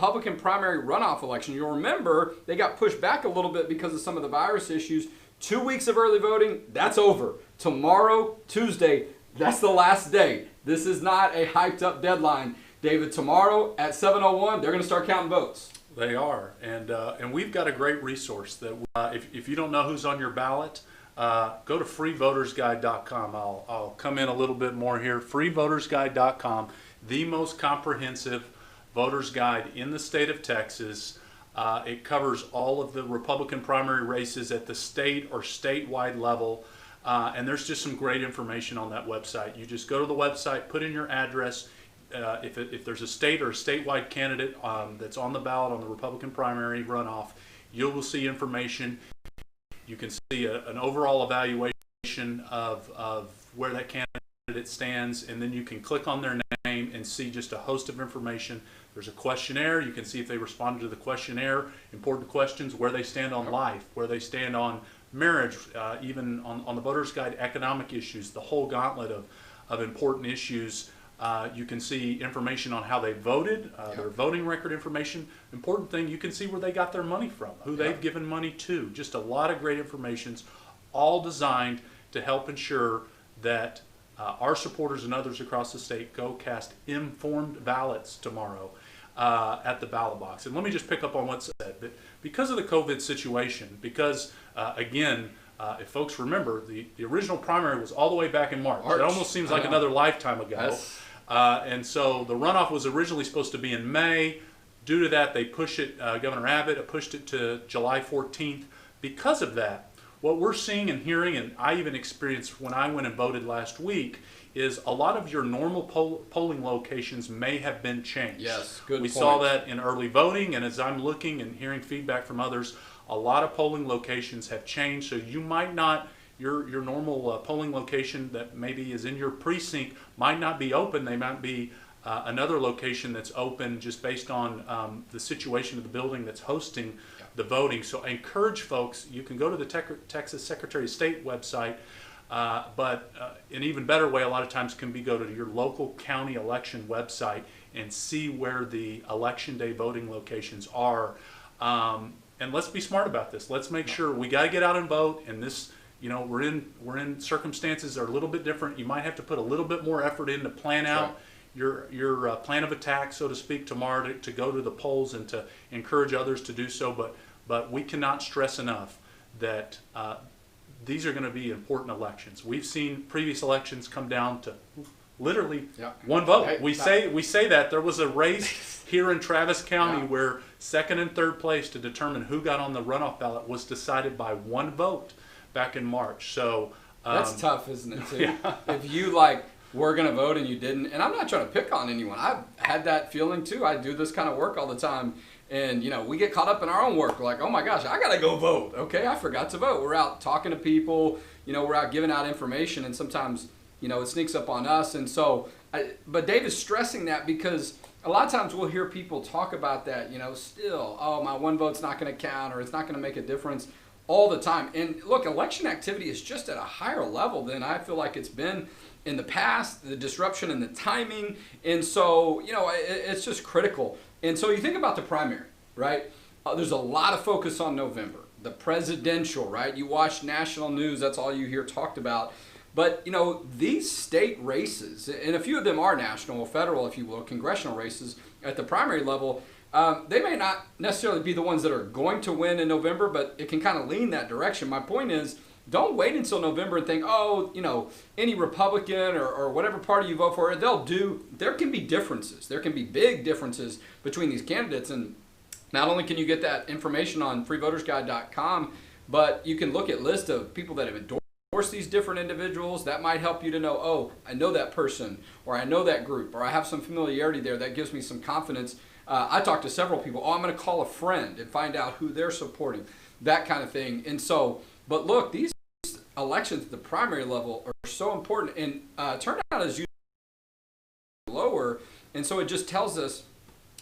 Republican primary runoff election. You'll remember they got pushed back a little bit because of some of the virus issues. 2 weeks of early voting, that's over. Tomorrow, Tuesday, that's the last day. This is not a hyped up deadline. David, tomorrow at 7:01, they're going to start counting votes. They are, and we've got a great resource that if you don't know who's on your ballot, go to freevotersguide.com. I'll come in a little bit more here. Freevotersguide.com, the most comprehensive voters guide in the state of Texas. It covers all of the Republican primary races at the state or statewide level, and there's just some great information on that website. You just go to the website, put in your address. If there's a state or a statewide candidate that's on the ballot on the Republican primary runoff, you will see information. You can see an overall evaluation of where that candidate stands, and then you can click on their name and see just a host of information. There's a questionnaire. You can see if they responded to the questionnaire, important questions, where they stand on life, where they stand on marriage, even on the Voters Guide, economic issues, the whole gauntlet of important issues. You can see information on how they voted, their voting record information. Important thing, you can see where they got their money from, who they've given money to. Just a lot of great information, all designed to help ensure that our supporters and others across the state go cast informed ballots tomorrow at the ballot box. And let me just pick up on what's said. That because of the COVID situation, because again, if folks remember, the original primary was all the way back in March. It almost seems like another lifetime ago. Yes. And so the runoff was originally supposed to be in May. Due to that, they pushed it, Governor Abbott pushed it to July 14th. Because of that, what we're seeing and hearing, and I even experienced when I went and voted last week, is a lot of your normal polling locations may have been changed. Yes, good point. We saw that in early voting, and as I'm looking and hearing feedback from others, a lot of polling locations have changed, so you might not, your normal polling location that maybe is in your precinct might not be open. They might be another location that's open just based on the situation of the building that's hosting the voting. So I encourage folks, you can go to the Texas Secretary of State website, but an even better way a lot of times can be go to your local county election website and see where the election day voting locations are. And let's be smart about this. Let's make sure we got to get out and vote. And this, you know, we're in circumstances that are a little bit different. You might have to put a little bit more effort in to plan out your plan of attack, so to speak, tomorrow to go to the polls and to encourage others to do so. But we cannot stress enough that these are going to be important elections. We've seen previous elections come down to literally one vote. Hey, we say that there was a race here in Travis County where second and third place to determine who got on the runoff ballot was decided by one vote back in March. So that's tough, isn't it, too? Yeah. If you were going to vote and you didn't, and I'm not trying to pick on anyone. I've had that feeling too. I do this kind of work all the time, and we get caught up in our own work. Like, oh my gosh, I got to go vote. Okay, I forgot to vote. We're out talking to people. We're out giving out information, and sometimes it sneaks up on us. And so, but Dave is stressing that because a lot of times we'll hear people talk about that. Still, oh, my one vote's not going to count, or it's not going to make a difference. All the time. And look, election activity is just at a higher level than I feel like it's been in the past, the disruption and the timing. And so, it's just critical. And so you think about the primary, right? There's a lot of focus on November. The presidential, right? You watch national news, that's all you hear talked about. But, these state races, and a few of them are national or federal, if you will, congressional races at the primary level, they may not necessarily be the ones that are going to win in November, but it can kind of lean that direction. My point is, don't wait until November and think, any Republican or whatever party you vote for, there can be differences. There can be big differences between these candidates. And not only can you get that information on freevotersguide.com, but you can look at lists of people that have endorsed these different individuals. That might help you to know, oh, I know that person, or I know that group, or I have some familiarity there that gives me some confidence. I talked to several people. Oh, I'm going to call a friend and find out who they're supporting, that kind of thing. And so, but look, these elections at the primary level are so important, and turnout is usually lower. And so it just tells us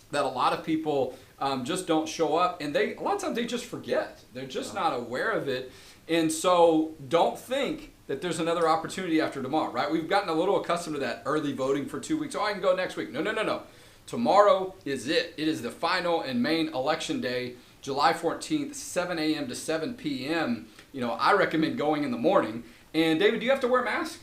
that a lot of people just don't show up, and a lot of times they just forget. They're just not aware of it. And so don't think that there's another opportunity after tomorrow, right? We've gotten a little accustomed to that early voting for 2 weeks. Oh, I can go next week. No. tomorrow is it. It is the final and main election day, July 14th, 7 a.m. to 7 p.m. You know, I recommend going in the morning. And David, do you have to wear a mask?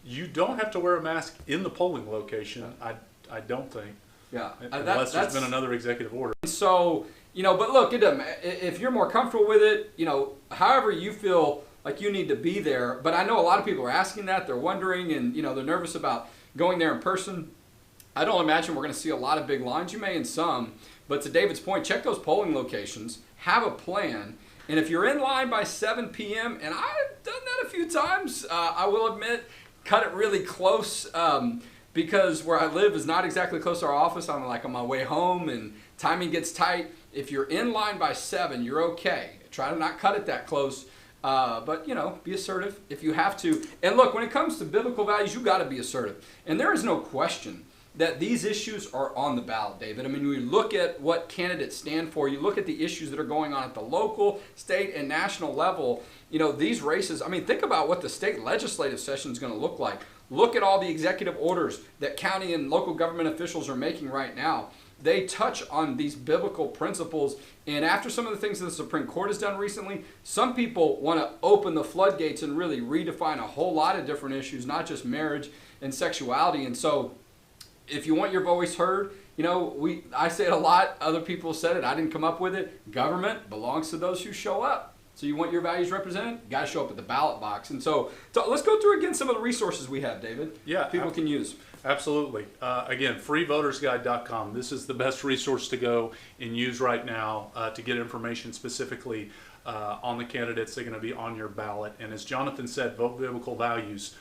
You don't have to wear a mask in the polling location. I don't think. Yeah. Unless there's been another executive order. So, you know, but look, it doesn't, if you're more comfortable with it, you know, however you feel like you need to be there. But I know a lot of people are asking that. They're wondering, and, you know, they're nervous about going there in person. I don't imagine we're going to see a lot of big lines. You may in some. But to David's point, check those polling locations. Have a plan. And if you're in line by 7 p.m., and I've done that a few times, I will admit, cut it really close because where I live is not exactly close to our office. I'm like on my way home and timing gets tight. If you're in line by 7, you're okay. Try to not cut it that close. But, you know, be assertive if you have to. And look, when it comes to biblical values, you got to be assertive. And there is no question that these issues are on the ballot, David. I mean, when you look at what candidates stand for, you look at the issues that are going on at the local, state, and national level, you know, these races, I mean, think about what the state legislative session is going to look like. Look at all the executive orders that county and local government officials are making right now. They touch on these biblical principles, and after some of the things that the Supreme Court has done recently, some people want to open the floodgates and really redefine a whole lot of different issues, not just marriage and sexuality. And so if you want your voice heard, you know, I say it a lot, other people said it, I didn't come up with it. Government belongs to those who show up. So you want your values represented? You got to show up at the ballot box. And so let's go through again some of the resources we have, David. Yeah, people can use. Absolutely. Again, freevotersguide.com. This is the best resource to go and use right now to get information specifically on the candidates that are going to be on your ballot. And as Jonathan said, vote biblical values.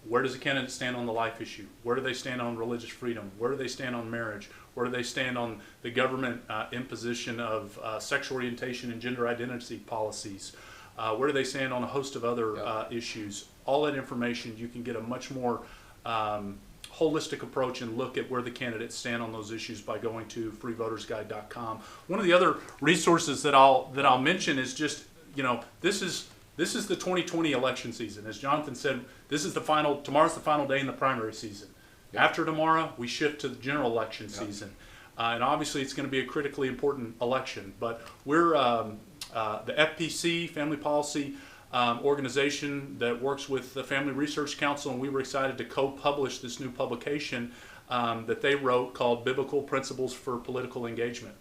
Where does a candidate stand on the life issue? Where do they stand on religious freedom? Where do they stand on marriage? Where do they stand on the government imposition of sexual orientation and gender identity policies? Where do they stand on a host of other issues? All that information, you can get a much more holistic approach and look at where the candidates stand on those issues by going to freevotersguide.com. One of the other resources that I'll mention is just, you know, this is the 2020 election season. As Jonathan said, tomorrow's the final day in the primary season. Yep. After tomorrow, we shift to the general election season. And obviously it's going to be a critically important election. But we're the FPC, Family Policy organization that works with the Family Research Council, and we were excited to co-publish this new publication that they wrote called Biblical Principles for Political Engagement.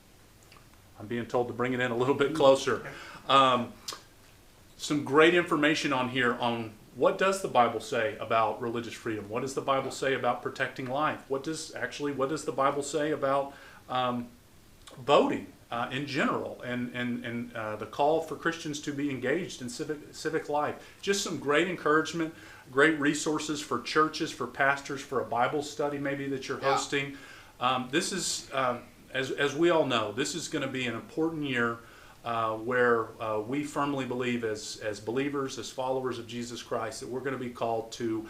I'm being told to bring it in a little bit closer. Some great information on here on what does the Bible say about religious freedom? What does the Bible say about protecting life? What does the Bible say about voting in general and the call for Christians to be engaged in civic life? Just some great encouragement, great resources for churches, for pastors, for a Bible study maybe that you're hosting. This is, as we all know, this is going to be an important year where we firmly believe as believers, as followers of Jesus Christ, that we're going to be called to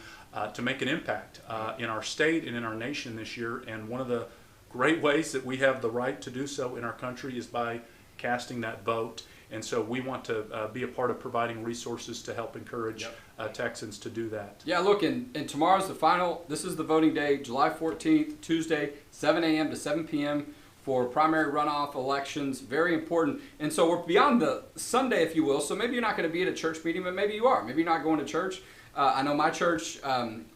make an impact in our state and in our nation this year. And one of the great ways that we have the right to do so in our country is by casting that vote. And so we want to be a part of providing resources to help encourage Texans to do that. Yeah, look, and tomorrow's the final. This is the voting day, July 14th, Tuesday, 7 a.m. to 7 p.m. for primary runoff elections. Very important. And so we're beyond the Sunday, if you will. So maybe you're not going to be at a church meeting, but maybe you are. Maybe you're not going to church. I know my church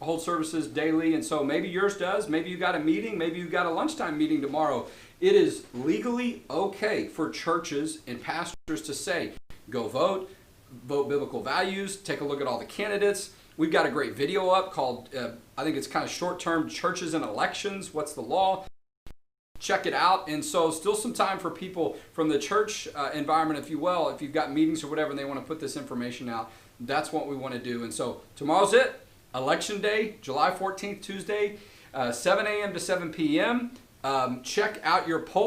holds services daily, and so maybe yours does. Maybe you got a meeting. Maybe you got a lunchtime meeting tomorrow. It is legally okay for churches and pastors to say, go vote biblical values, take a look at all the candidates. We've got a great video up called, I think it's kind of short-term, Churches and Elections, What's the Law? Check it out. And so still some time for people from the church environment, if you will, if you've got meetings or whatever and they want to put this information out, that's what we want to do. And so tomorrow's it. Election Day, July 14th, Tuesday, 7 a.m. to 7 p.m. Check out your poll.